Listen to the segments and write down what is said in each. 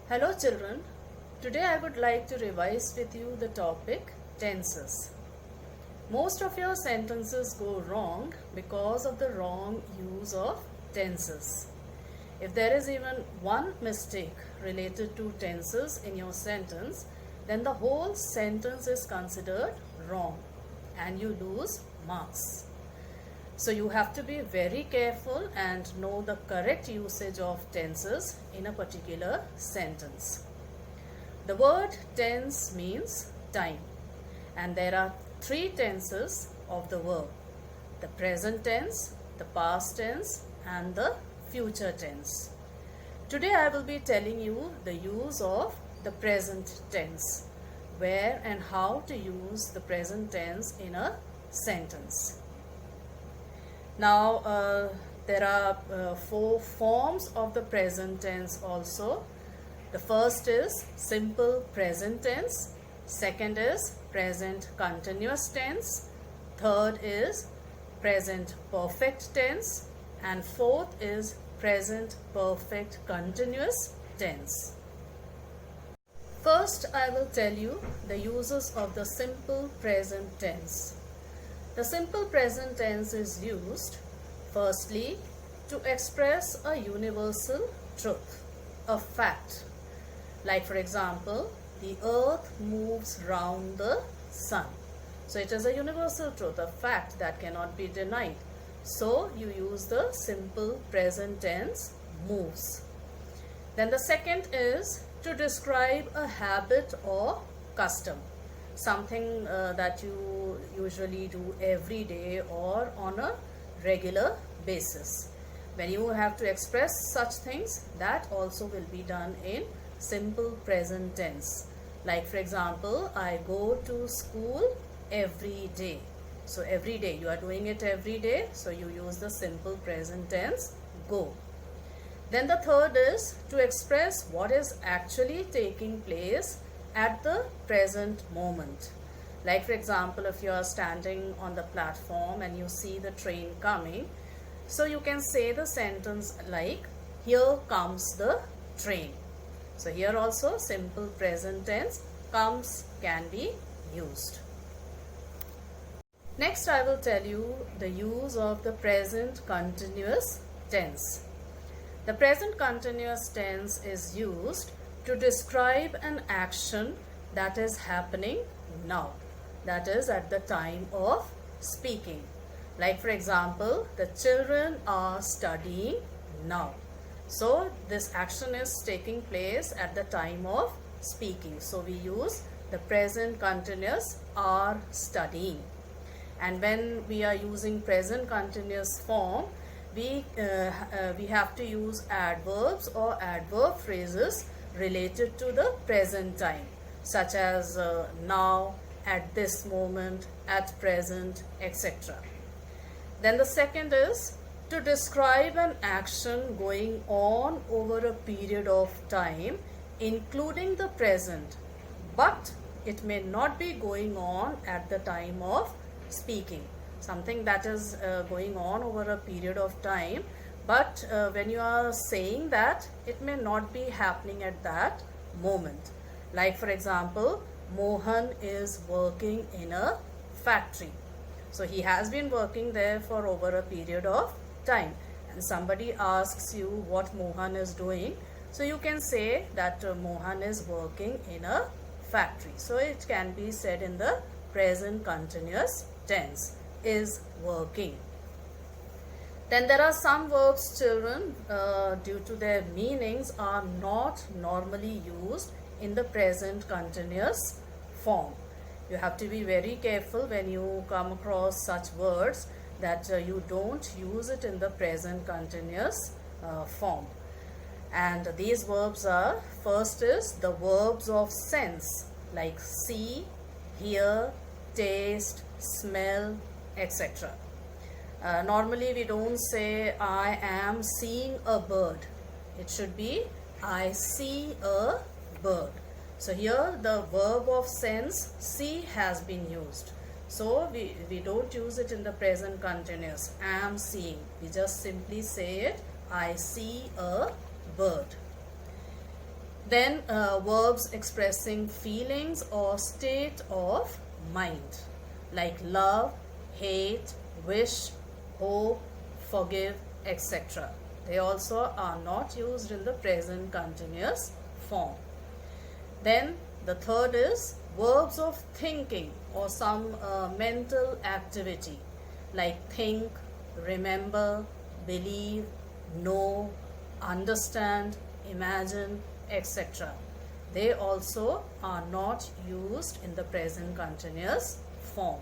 Hello children, today I would like to revise with you the topic tenses. Most of your sentences go wrong because of the wrong use of tenses. If there is even one mistake related to tenses in your sentence, then the whole sentence is considered wrong and you lose marks. So you have to be very careful and know the correct usage of tenses in a particular sentence. The word tense means time, and there are three tenses of the verb: the present tense, the past tense, and the future tense. Today I will be telling you the use of the present tense, where and how to use the present tense in a sentence. Now, there are four forms of the present tense also. The first is simple present tense. Second is present continuous tense. Third is present perfect tense. And fourth is present perfect continuous tense. First, I will tell you the uses of the simple present tense. The simple present tense is used, firstly, to express a universal truth, a fact. Like for example, the earth moves round the sun. So it is a universal truth, a fact that cannot be denied. So you use the simple present tense, moves. Then the second is to describe a habit or custom. Something that you usually do every day or on a regular basis. When you have to express such things, that also will be done in simple present tense. Like for example, I go to school every day. So every day, you are doing it every day, so you use the simple present tense, go. Then the third is to express what is actually taking place at the present moment. Like for example, if you are standing on the platform and you see the train coming, so you can say the sentence like, here comes the train. So here also simple present tense, comes, can be used. Next I will tell you the use of the present continuous tense. The present continuous tense is used to describe an action that is happening now, that is at the time of speaking. Like for example, the children are studying now. So this action is taking place at the time of speaking. So we use the present continuous, are studying. And when we are using present continuous form, we have to use adverbs or adverb phrases related to the present time, such as now, at this moment, at present, etc. Then the second is to describe an action going on over a period of time, including the present, but it may not be going on at the time of speaking. Something that is going on over a period of time, but when you are saying that, it may not be happening at that moment. Like for example, Mohan is working in a factory. So he has been working there for over a period of time, and somebody asks you what Mohan is doing. So you can say that Mohan is working in a factory. So it can be said in the present continuous tense, is working. Then there are some verbs, children, due to their meanings, are not normally used in the present continuous form. You have to be very careful when you come across such words that you don't use it in the present continuous form. And these verbs are, first is the verbs of sense, like see, hear, taste, smell, etc. Normally we don't say I am seeing a bird. It should be I see a bird. So here the verb of sense, see, has been used. So we don't use it in the present continuous, am seeing. We just simply say it, I see a bird. Then verbs expressing feelings or state of mind, like love, hate, wish, hope, forgive, etc. They also are not used in the present continuous form. Then the third is verbs of thinking or some mental activity, like think, remember, believe, know, understand, imagine, etc. They also are not used in the present continuous form.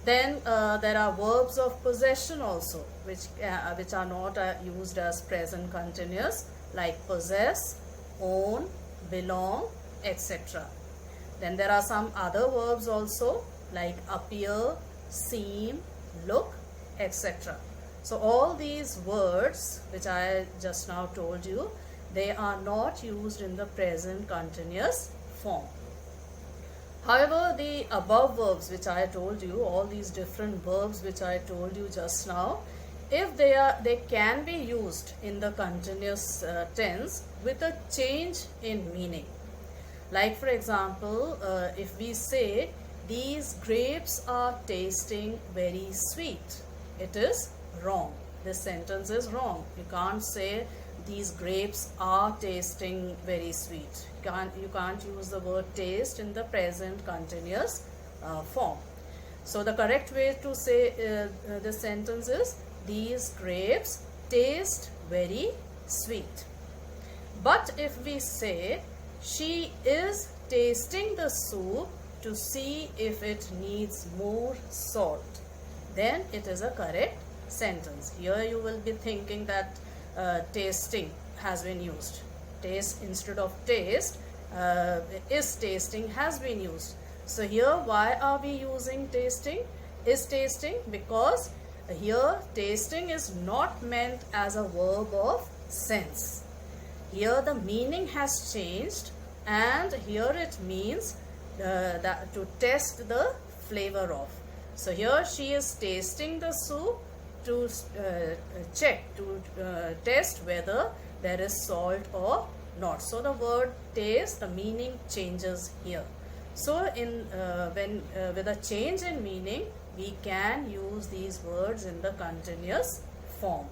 Then there are verbs of possession also, which are not used as present continuous, like possess, own, belong, etc. Then there are some other verbs also, like appear, seem, look, etc. So all these words which I just now told you, they are not used in the present continuous form. However, the above verbs which I told you, all these different verbs which I told you just now, if they can be used in the continuous tense with a change in meaning. Like for example, if we say, these grapes are tasting very sweet, it is wrong. This sentence is wrong. You can't say, these grapes are tasting very sweet. You can't use the word taste in the present continuous form. So the correct way to say this sentence is, these grapes taste very sweet. But if we say, she is tasting the soup to see if it needs more salt, then it is a correct sentence. Here you will be thinking that tasting has been used. Taste instead of taste, is tasting has been used. So here, why are we using tasting? Is tasting, because here tasting is not meant as a verb of sense. Here the meaning has changed, and here it means that to test the flavor of. So here she is tasting the soup to test whether there is salt or not. So the word taste, the meaning changes here. So with a change in meaning, we can use these words in the continuous form.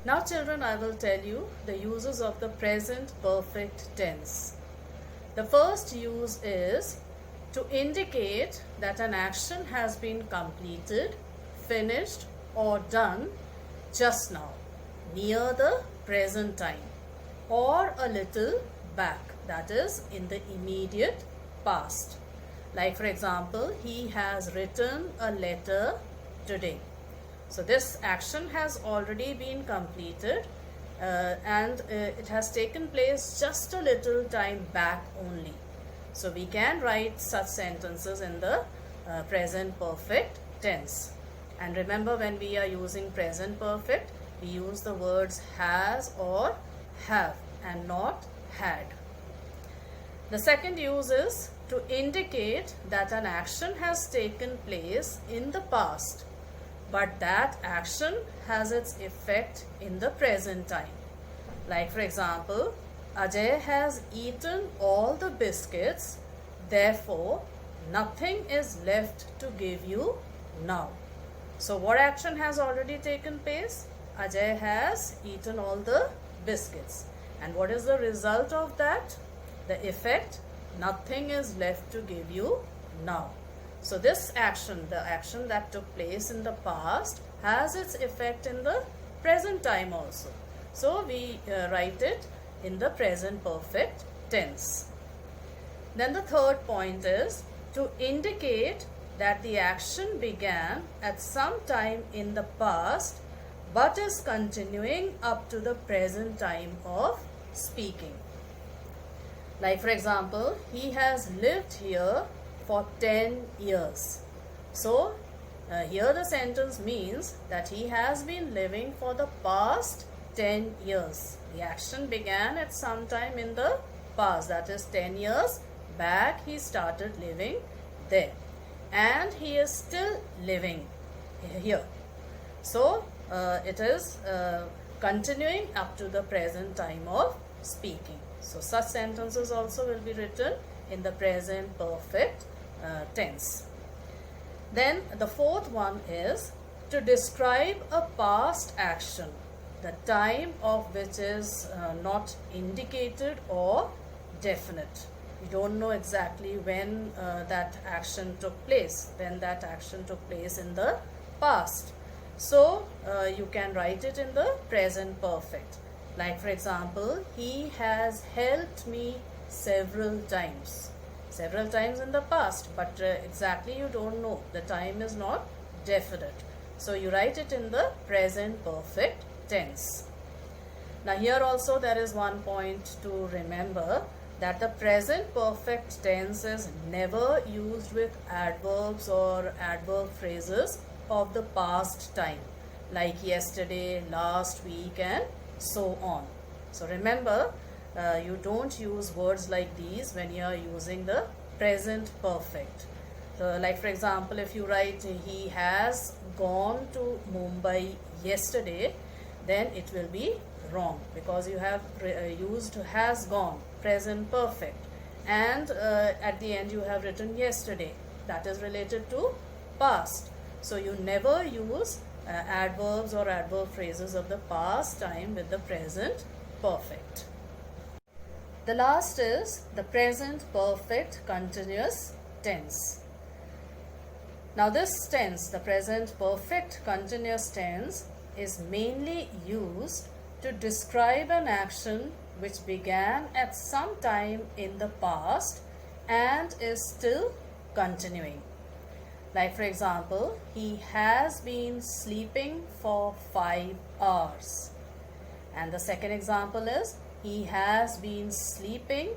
Now children, I will tell you the uses of the present perfect tense. The first use is to indicate that an action has been completed, finished or done just now, near the present time, or a little back, that is in the immediate past. Like for example, he has written a letter today. So this action has already been completed and it has taken place just a little time back only. So we can write such sentences in the present perfect tense. And remember, when we are using present perfect, we use the words has or have and not had. The second use is to indicate that an action has taken place in the past, but that action has its effect in the present time. Like for example, Ajay has eaten all the biscuits, therefore nothing is left to give you now. So what action has already taken place? Ajay has eaten all the biscuits. And what is the result of that? The effect, nothing is left to give you now. So this action, the action that took place in the past, has its effect in the present time also. So we write it in the present perfect tense. Then the third point is to indicate that the action began at some time in the past but is continuing up to the present time of speaking. Like for example, he has lived here for 10 years. So here the sentence means that he has been living for the past 10 years. The action began at some time in the past, that is 10 years back he started living there, and he is still living here. So it is continuing up to the present time of speaking. So such sentences also will be written in the present perfect tense. Then the fourth one is to describe a past action, the time of which is not indicated or definite. We don't know exactly when that action took place, when that action took place in the past. So you can write it in the present perfect. Like for example, he has helped me several times. Several times in the past, but exactly you don't know. The time is not definite. So you write it in the present perfect tense. Now here also there is one point to remember, that the present perfect tense is never used with adverbs or adverb phrases of the past time, like yesterday, last week and so on. So remember, you don't use words like these when you are using the present perfect. Like for example, if you write he has gone to Mumbai yesterday, then it will be wrong, because you have used has gone, present perfect, and at the end you have written yesterday. That is related to past. So you never use adverbs or adverb phrases of the past time with the present perfect. The last is the present perfect continuous tense. Now this tense, the present perfect continuous tense, is mainly used to describe an action which began at some time in the past and is still continuing. Like for example, he has been sleeping for 5 hours. And the second example is, he has been sleeping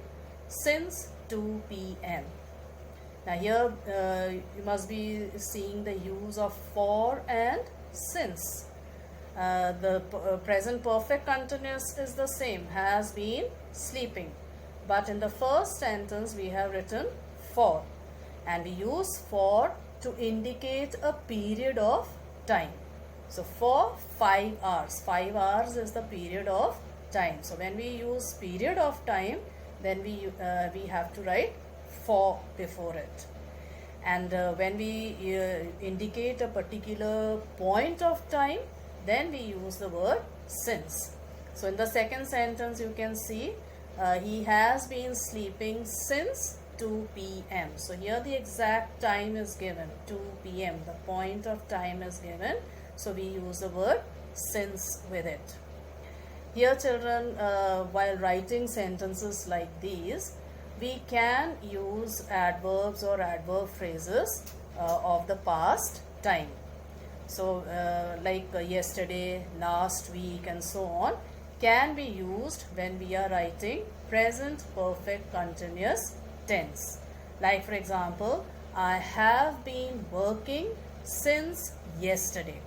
since 2 p.m. Now here you must be seeing the use of for and since. The present perfect continuous is the same, has been sleeping. But in the first sentence we have written for, and we use for to indicate a period of time. So for 5 hours, 5 hours is the period of time. So when we use period of time, then we have to write for before it. And when we indicate a particular point of time, then we use the word since. So in the second sentence you can see he has been sleeping since 2 p.m. So here the exact time is given, 2 p.m. The point of time is given. So we use the word since with it. Here children, while writing sentences like these, we can use adverbs or adverb phrases of the past time. So like yesterday, last week and so on can be used when we are writing present perfect continuous tense. Like for example, I have been working since yesterday.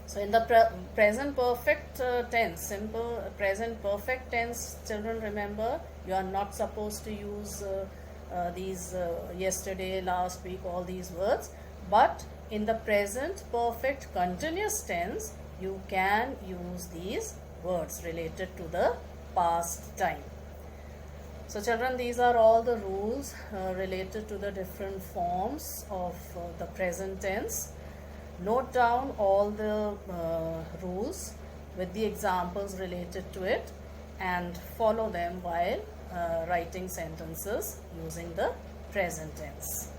So in the present perfect tense, simple present perfect tense, children, remember, you are not supposed to use these yesterday, last week, all these words. But in the present perfect continuous tense, you can use these words related to the past time. So children, these are all the rules related to the different forms of the present tense. Note down all the rules with the examples related to it and follow them while writing sentences using the present tense.